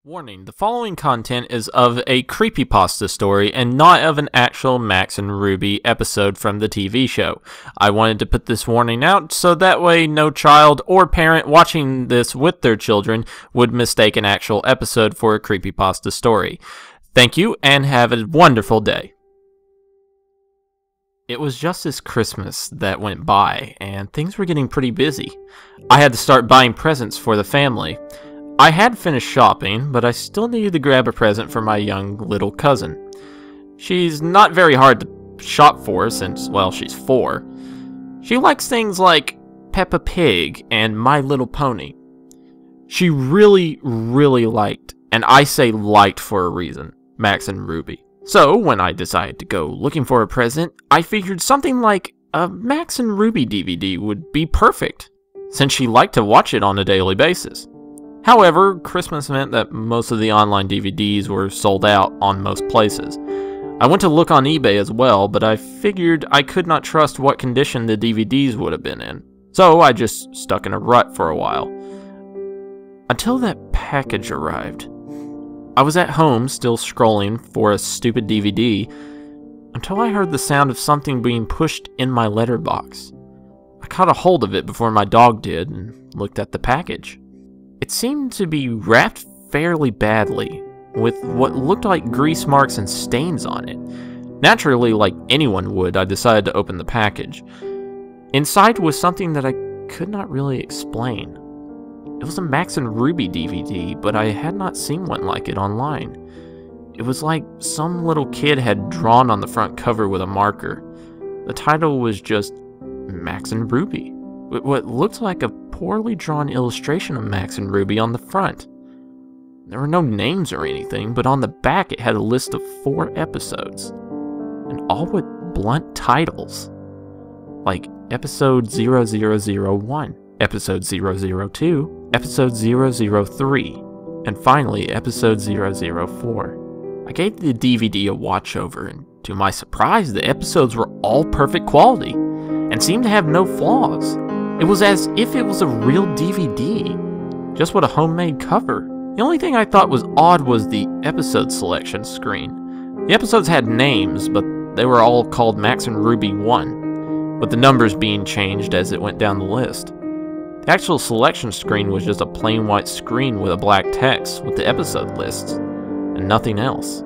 Warning, the following content is of a creepypasta story and not of an actual Max and Ruby episode from the TV show. I wanted to put this warning out so that way no child or parent watching this with their children would mistake an actual episode for a creepypasta story. Thank you and have a wonderful day. It was just this Christmas that went by and things were getting pretty busy. I had to start buying presents for the family. I had finished shopping, but I still needed to grab a present for my young little cousin. She's not very hard to shop for since, well, she's 4. She likes things like Peppa Pig and My Little Pony. She really liked, and I say liked for a reason, Max and Ruby. So, when I decided to go looking for a present, I figured something like a Max and Ruby DVD would be perfect, since she liked to watch it on a daily basis. However, Christmas meant that most of the online DVDs were sold out on most places. I went to look on eBay as well, but I figured I could not trust what condition the DVDs would have been in. So I just stuck in a rut for a while. Until that package arrived. I was at home still scrolling for a stupid DVD until I heard the sound of something being pushed in my letterbox. I caught a hold of it before my dog did and looked at the package. It seemed to be wrapped fairly badly, with what looked like grease marks and stains on it. Naturally, like anyone would, I decided to open the package. Inside was something that I could not really explain. It was a Max and Ruby DVD, but I had not seen one like it online. It was like some little kid had drawn on the front cover with a marker. The title was just Max and Ruby, with what looked like a poorly drawn illustration of Max and Ruby on the front. There were no names or anything, but on the back it had a list of 4 episodes, and all with blunt titles, like Episode 0001, Episode 002, Episode 003, and finally Episode 004. I gave the DVD a watch over, and to my surprise, the episodes were all perfect quality, and seemed to have no flaws. It was as if it was a real DVD, just with a homemade cover. The only thing I thought was odd was the episode selection screen. The episodes had names, but they were all called Max and Ruby 1, with the numbers being changed as it went down the list. The actual selection screen was just a plain white screen with a black text with the episode lists, and nothing else.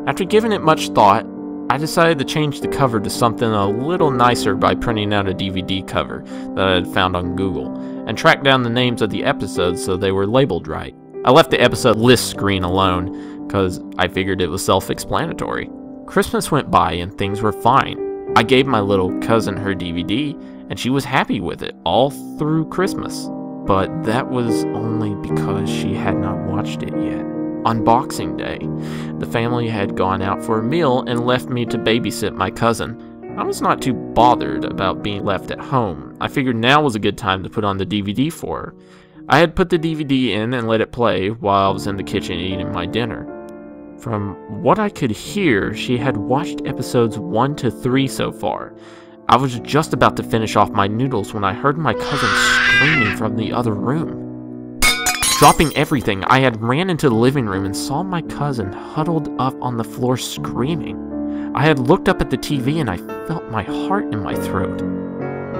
After giving it much thought, I decided to change the cover to something a little nicer by printing out a DVD cover that I had found on Google, and tracked down the names of the episodes so they were labeled right. I left the episode list screen alone, because I figured it was self-explanatory. Christmas went by and things were fine. I gave my little cousin her DVD, and she was happy with it all through Christmas. But that was only because she had not watched it yet. On Boxing Day, the family had gone out for a meal and left me to babysit my cousin. I was not too bothered about being left at home. I figured now was a good time to put on the DVD for her. I had put the DVD in and let it play while I was in the kitchen eating my dinner. From what I could hear, she had watched episodes 1 to 3 so far. I was just about to finish off my noodles when I heard my cousin screaming from the other room. Dropping everything, I had ran into the living room and saw my cousin huddled up on the floor screaming. I had looked up at the TV and I felt my heart in my throat.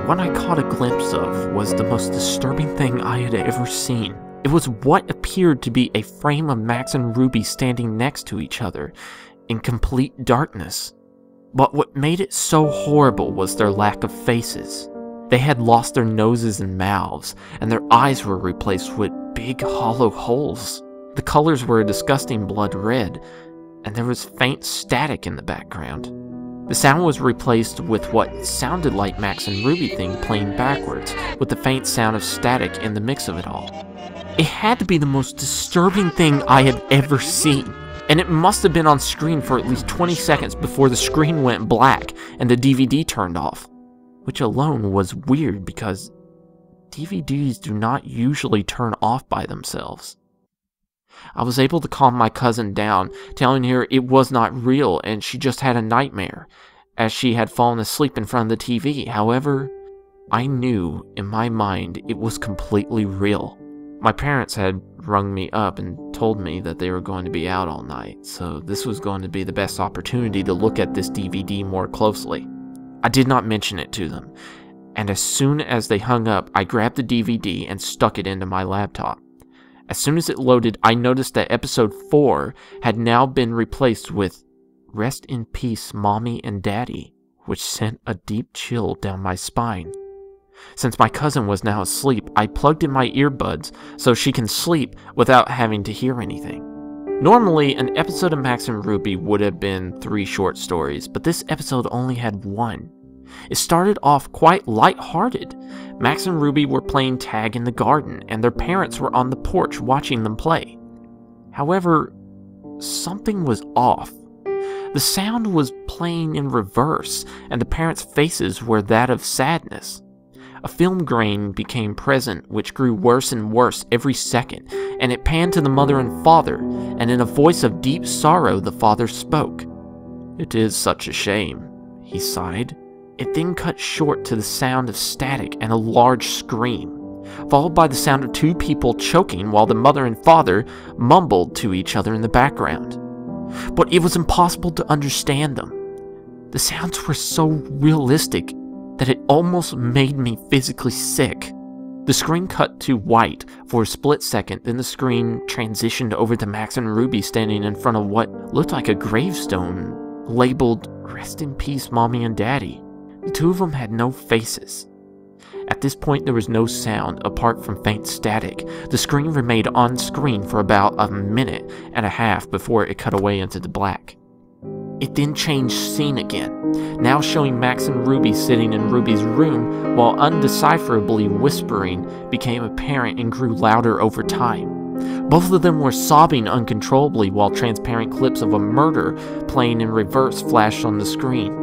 What I caught a glimpse of was the most disturbing thing I had ever seen. It was what appeared to be a frame of Max and Ruby standing next to each other in complete darkness. But what made it so horrible was their lack of faces. They had lost their noses and mouths, and their eyes were replaced with big hollow holes. The colors were a disgusting blood red, and there was faint static in the background. The sound was replaced with what sounded like Max and Ruby thing playing backwards, with the faint sound of static in the mix of it all. It had to be the most disturbing thing I had ever seen, and it must have been on screen for at least 20 seconds before the screen went black and the DVD turned off. Which alone was weird because DVDs do not usually turn off by themselves. I was able to calm my cousin down, telling her it was not real and she just had a nightmare, as she had fallen asleep in front of the TV. However, I knew in my mind it was completely real. My parents had rung me up and told me that they were going to be out all night, so this was going to be the best opportunity to look at this DVD more closely. I did not mention it to them, and as soon as they hung up, I grabbed the DVD and stuck it into my laptop. As soon as it loaded, I noticed that episode 4 had now been replaced with "Rest in Peace, Mommy and Daddy," which sent a deep chill down my spine. Since my cousin was now asleep, I plugged in my earbuds so she can sleep without having to hear anything. Normally, an episode of Max and Ruby would have been 3 short stories, but this episode only had 1. It started off quite light-hearted. Max and Ruby were playing tag in the garden, and their parents were on the porch watching them play. However, something was off. The sound was playing in reverse, and the parents' faces were that of sadness. A film grain became present, which grew worse and worse every second, and it panned to the mother and father, and in a voice of deep sorrow the father spoke. "It is such a shame," he sighed. It then cut short to the sound of static and a large scream, followed by the sound of 2 people choking while the mother and father mumbled to each other in the background. But it was impossible to understand them. The sounds were so realistic that it almost made me physically sick. The screen cut to white for a split second, then the screen transitioned over to Max and Ruby standing in front of what looked like a gravestone labeled "Rest in Peace, Mommy and Daddy." The 2 of them had no faces. At this point, there was no sound apart from faint static. The screen remained on screen for about a minute and a half before it cut away into the black. It then changed scene again, now showing Max and Ruby sitting in Ruby's room while undecipherably whispering became apparent and grew louder over time. Both of them were sobbing uncontrollably while transparent clips of a murder playing in reverse flashed on the screen.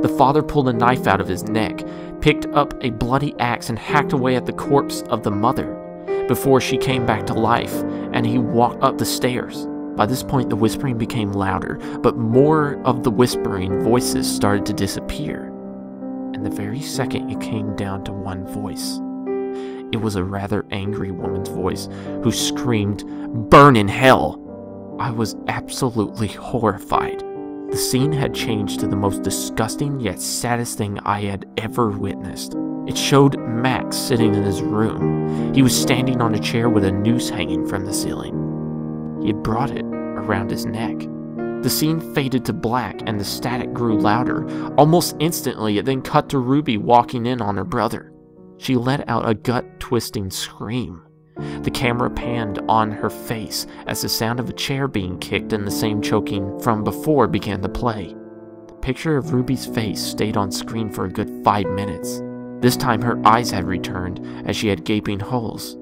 The father pulled a knife out of his neck, picked up a bloody axe and hacked away at the corpse of the mother before she came back to life, and he walked up the stairs. By this point, the whispering became louder, but more of the whispering voices started to disappear. And the very second it came down to one voice. It was a rather angry woman's voice who screamed, "Burn in hell!" I was absolutely horrified. The scene had changed to the most disgusting yet saddest thing I had ever witnessed. It showed Max sitting in his room. He was standing on a chair with a noose hanging from the ceiling. He had brought it around his neck. The scene faded to black and the static grew louder. Almost instantly, it then cut to Ruby walking in on her brother. She let out a gut-twisting scream. The camera panned on her face as the sound of a chair being kicked and the same choking from before began to play. The picture of Ruby's face stayed on screen for a good 5 minutes. This time her eyes had returned as she had gaping holes.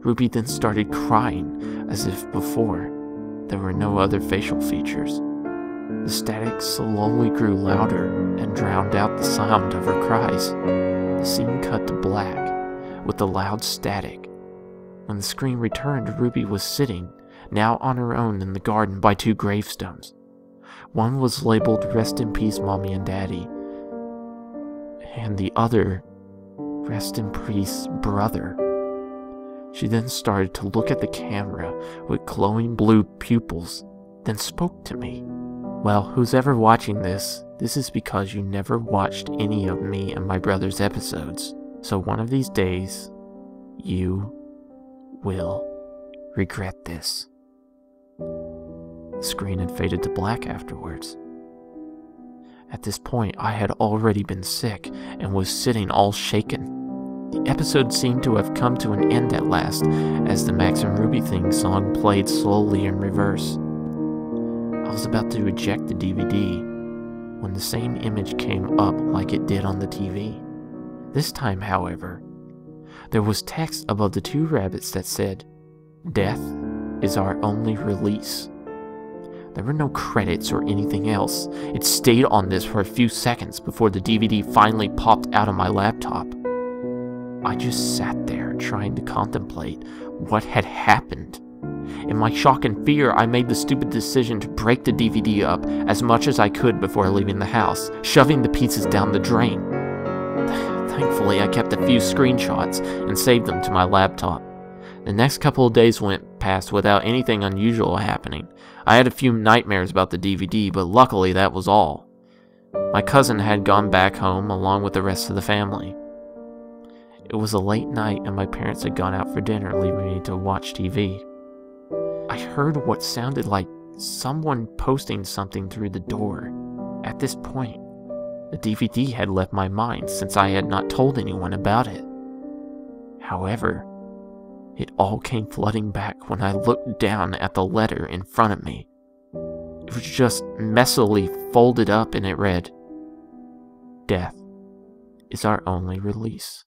Ruby then started crying as if before. There were no other facial features. The static slowly grew louder and drowned out the sound of her cries. The scene cut to black with the loud static. When the screen returned, Ruby was sitting, now on her own in the garden by 2 gravestones. One was labeled "Rest in Peace, Mommy and Daddy," and the other, "Rest in Peace, Brother." She then started to look at the camera with glowing blue pupils, then spoke to me. Well, who's ever watching this is because you never watched any of me and my brother's episodes. So one of these days, you will regret this. The screen had faded to black afterwards. At this point, I had already been sick and was sitting all shaken. The episode seemed to have come to an end at last, as the Max and Ruby theme song played slowly in reverse. I was about to eject the DVD when the same image came up like it did on the TV. This time, however, there was text above the 2 rabbits that said, "Death is our only release." There were no credits or anything else. It stayed on this for a few seconds before the DVD finally popped out of my laptop. I just sat there trying to contemplate what had happened. In my shock and fear, I made the stupid decision to break the DVD up as much as I could before leaving the house, shoving the pieces down the drain. Thankfully, I kept a few screenshots and saved them to my laptop. The next couple of days went past without anything unusual happening. I had a few nightmares about the DVD, but luckily that was all. My cousin had gone back home along with the rest of the family. It was a late night and my parents had gone out for dinner, leaving me to watch TV. I heard what sounded like someone posting something through the door. At this point, the DVD had left my mind since I had not told anyone about it. However, it all came flooding back when I looked down at the letter in front of me. It was just messily folded up and it read, "Death is our only release."